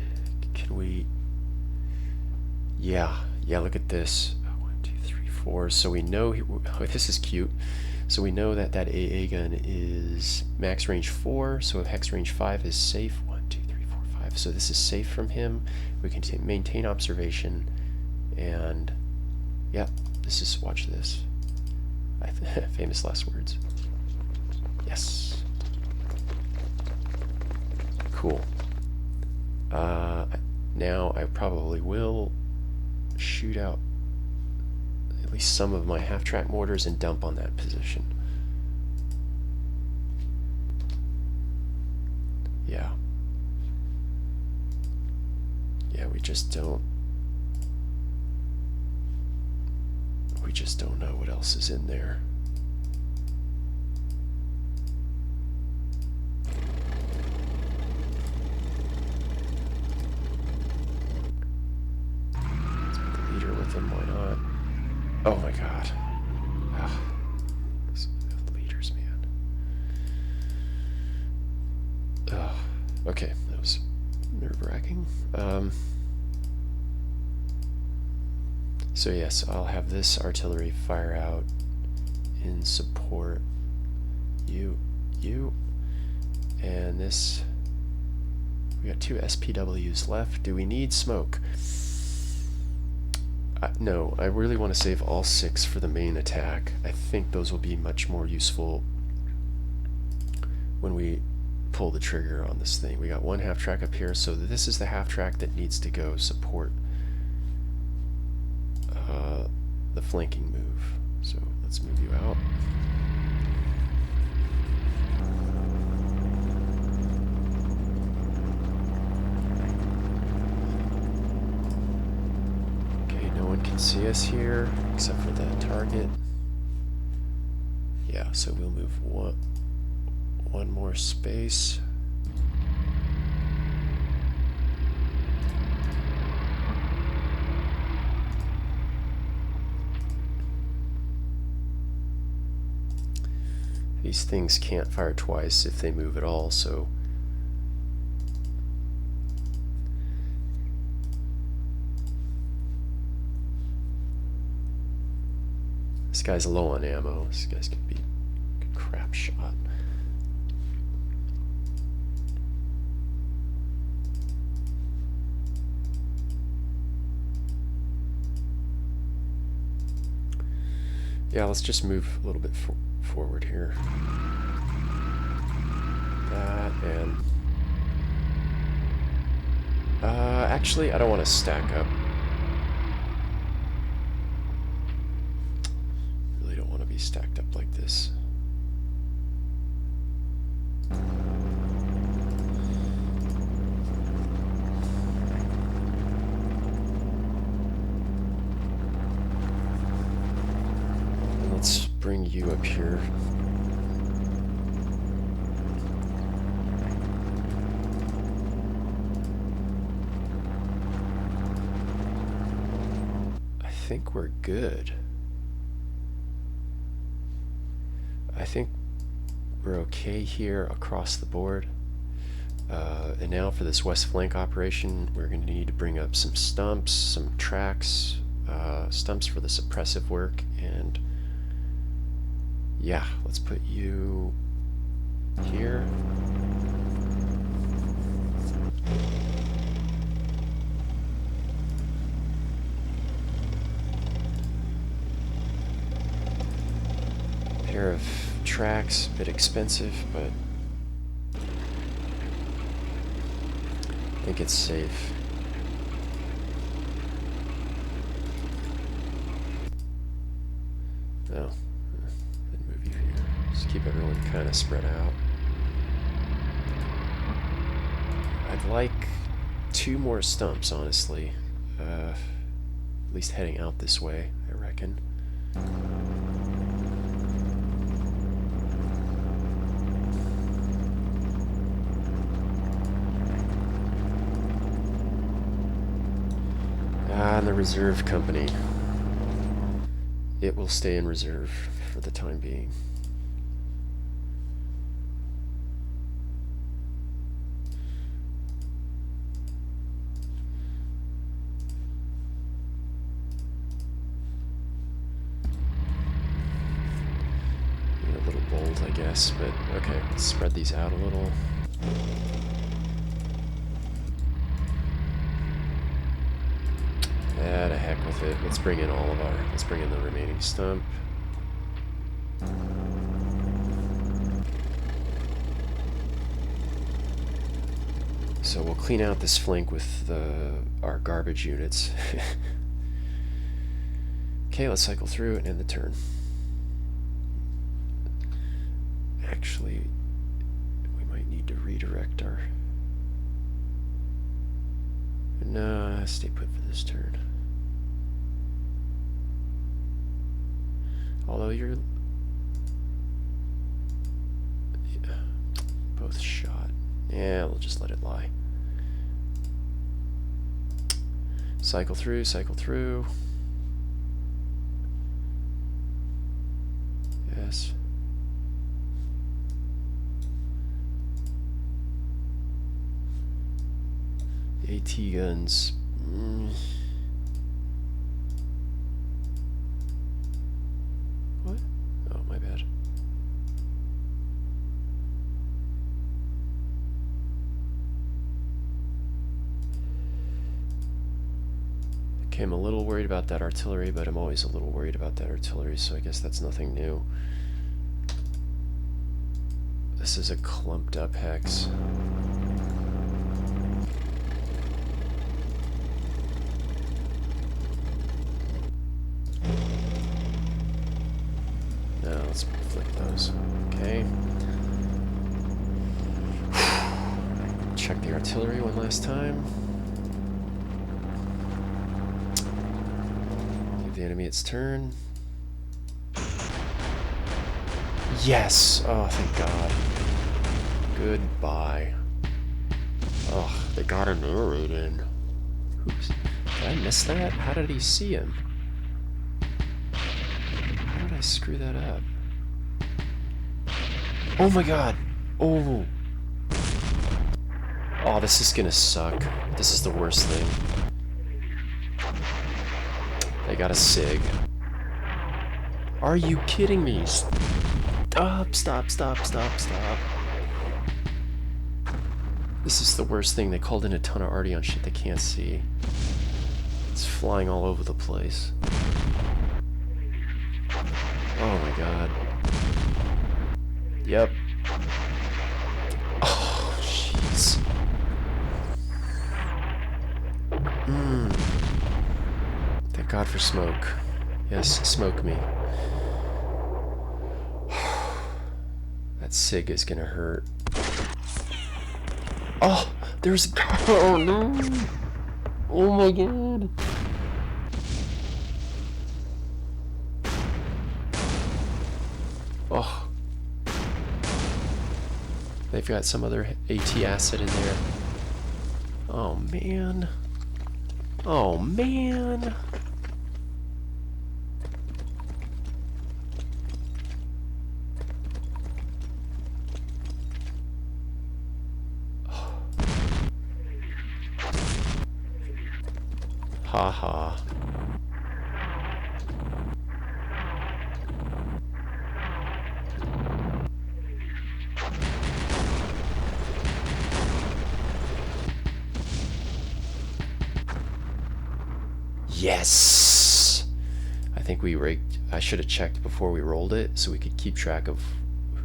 Can we? Yeah, look at this. 1, 2, 3, 4. So we know this is cute. So we know that AA gun is max range 4. So if hex range 5 is safe. 1, 2, 3, 4, 5. So this is safe from him. We can maintain observation, and yeah, this is, watch this. Famous last words. Yes. Cool. Now I probably will shoot out at least some of my half-track mortars and dump on that position. Yeah. Yeah, we just don't know what else is in there. Why not? Oh my god. Ugh. These leaders, man. Ugh. Okay, that was nerve-wracking. So yes, I'll have this artillery fire out in support. You, and this. We got 2 SPWs left. Do we need smoke? No, I really want to save all 6 for the main attack. I think those will be much more useful when we pull the trigger on this thing. We got 1 half-track up here, so this is the half-track that needs to go support the flanking move. So let's move you out. Can see us here except for the target. Yeah, so we'll move one more space. These things can't fire twice if they move at all, so this guy's low on ammo. This guy's gonna be a crap shot. Yeah, let's just move a little bit forward here. And actually, I don't want to stack up. Really don't want to be stacked up like this. And let's bring you up here. I think we're good. I think we're okay here across the board. And now for this west flank operation, we're going to need to bring up some stumps, some tracks, stumps for the suppressive work, and yeah, let's put you here. Pair of tracks, a bit expensive, but I think it's safe. No, then move you here. Just keep everyone kind of spread out. I'd like 2 more stumps, honestly. At least heading out this way, I reckon. And the reserve company. It will stay in reserve for the time being. A little bold, I guess, but okay, let's spread these out a little. Yeah, to heck with it. Let's bring in let's bring in the remaining stump. So we'll clean out this flank with our garbage units. Okay, let's cycle through and end the turn. Actually, we might need to redirect our... No, stay put for this turn. Although you're... Yeah, both shot. Yeah, we'll just let it lie. Cycle through, cycle through. Yes. The AT guns. What? Oh, my bad. Okay, I'm a little worried about that artillery, but I'm always a little worried about that artillery, so I guess that's nothing new. This is a clumped up hex. Now let's flick those. Okay. Check the artillery one last time. Give the enemy its turn. Yes! Oh, thank God. Goodbye. Oh, they got an air raid in. Oops. Did I miss that? How did he see him? How did I screw that up? Oh my God! Oh! Oh, this is gonna suck. This is the worst thing. They got a SIG. Are you kidding me? Stop, stop, stop, stop, stop. This is the worst thing. They called in a ton of arty on shit they can't see. It's flying all over the place. Oh my God. Yep. Oh, Jeez. Thank God for smoke. Yes, smoke me. That SIG is gonna hurt. Oh, there's... Oh, no. Oh, my God. Oh. They've got some other AT asset in there. Oh, man. Oh, man. Ha ha. Yes! I think we raked... I should have checked before we rolled it so we could keep track of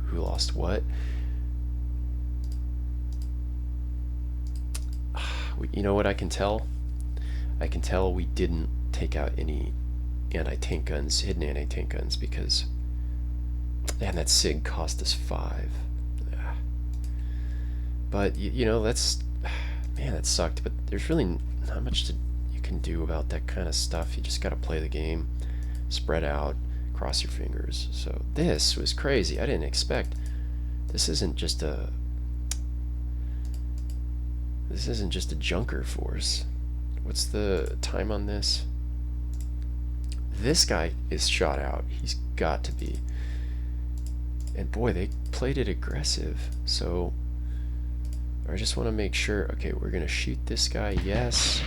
who lost what. You know what I can tell? I can tell we didn't take out any anti-tank guns, hidden anti-tank guns, because... Man, that SIG cost us 5. But, you know, that's... Man, that sucked, but there's really not much you can do about that kind of stuff. You just gotta play the game, spread out, cross your fingers. So this was crazy. I didn't expect... This isn't just a junker force. What's the time on this? This guy is shot out. He's got to be. And boy, they played it aggressive. So I just want to make sure. Okay, we're gonna shoot this guy. Yes.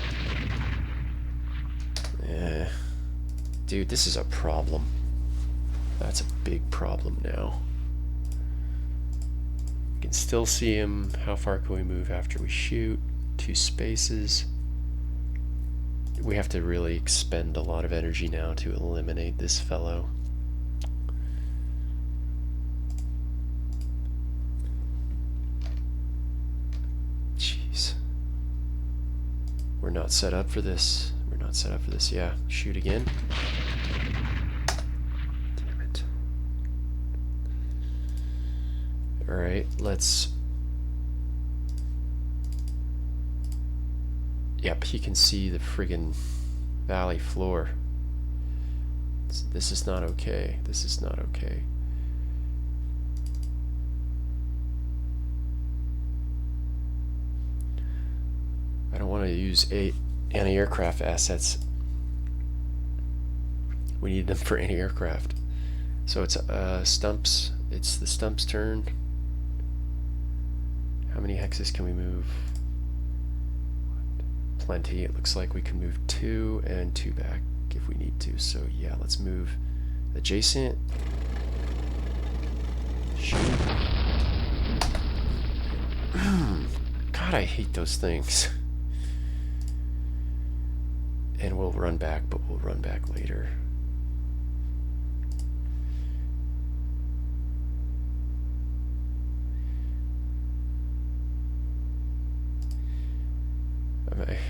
Dude, this is a problem. That's a big problem now. You can still see him. How far can we move after we shoot? 2 spaces. We have to really expend a lot of energy now to eliminate this fellow. Jeez. We're not set up for this. We're not set up for this. Yeah, shoot again. Damn it. Alright, let's... Yep, he can see the friggin' valley floor. This is not okay. This is not okay. I don't want to use anti-aircraft assets. We need them for anti-aircraft. So it's stumps. It's the stumps' turn. How many hexes can we move? Plenty. It looks like we can move 2 and 2 back if we need to. So yeah, let's move adjacent. Shoot. God, I hate those things. And we'll run back, but we'll run back later.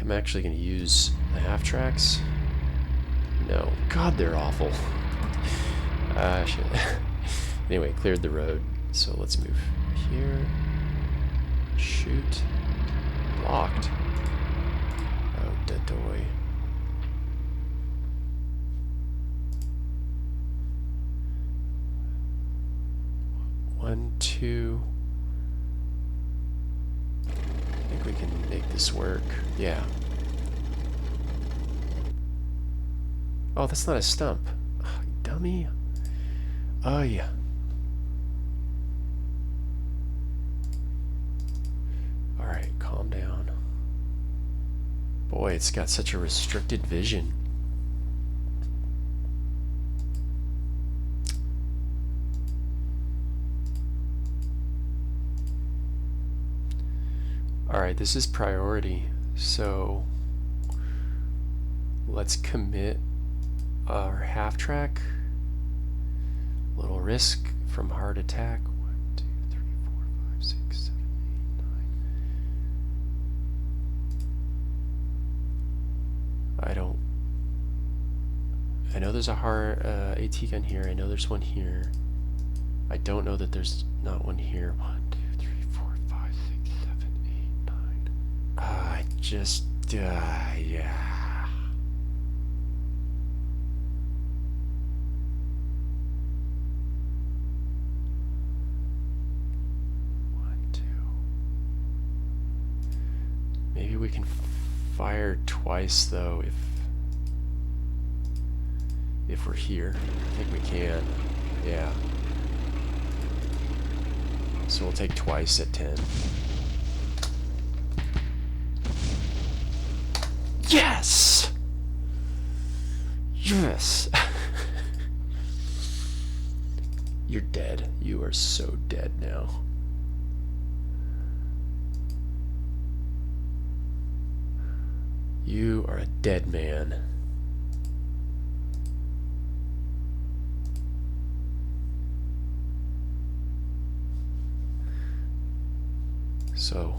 I'm actually going to use the half tracks. No. God, they're awful. Shit. Anyway, cleared the road. So let's move here. Shoot. Blocked. Oh, dead toy. One, two. I think we can make this work. Yeah. Oh, that's not a stump. Oh, dummy. Oh, yeah. Alright, calm down. Boy, it's got such a restricted vision. Alright, this is priority, so let's commit our half track. Little risk from hard attack. 1, 2, 3, 4, 5, 6, 7, 8, 9. I know there's a AT gun here. I know there's one here. I don't know that there's not one here. 1, 2, 3, 4, 5, 6, 7, 8, 9. I just, yeah. One, two. Maybe we can fire twice though if we're here. I think we can. Yeah. So we'll take twice at 10. Yes! Yes! You're dead. You are so dead now. You are a dead man. So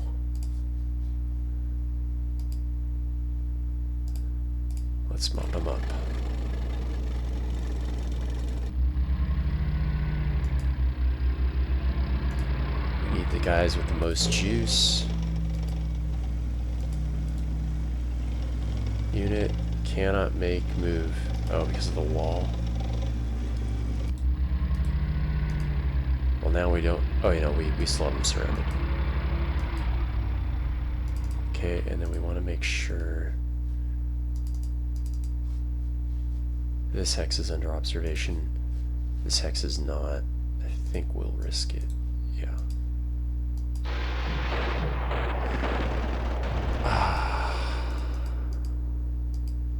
let's mop him up. We need the guys with the most juice. Unit cannot make move. Oh, because of the wall. Well, now we don't. Oh, you know, we still have them surrounded. Okay, and then we want to make sure this hex is under observation. This hex is not. I think we'll risk it. Yeah.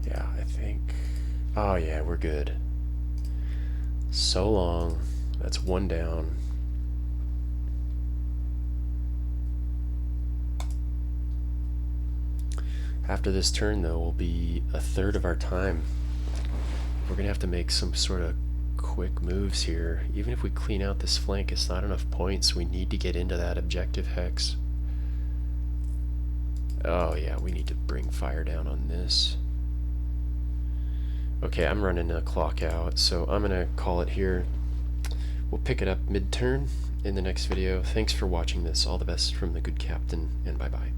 Yeah, I think. Oh, yeah, we're good. So long. That's one down. After this turn, though, will be a third of our time. We're going to have to make some sort of quick moves here. Even if we clean out this flank, it's not enough points. We need to get into that objective hex. Oh, yeah, we need to bring fire down on this. Okay, I'm running a clock out, so I'm going to call it here. We'll pick it up mid-turn in the next video. Thanks for watching this. All the best from the good captain, and bye-bye.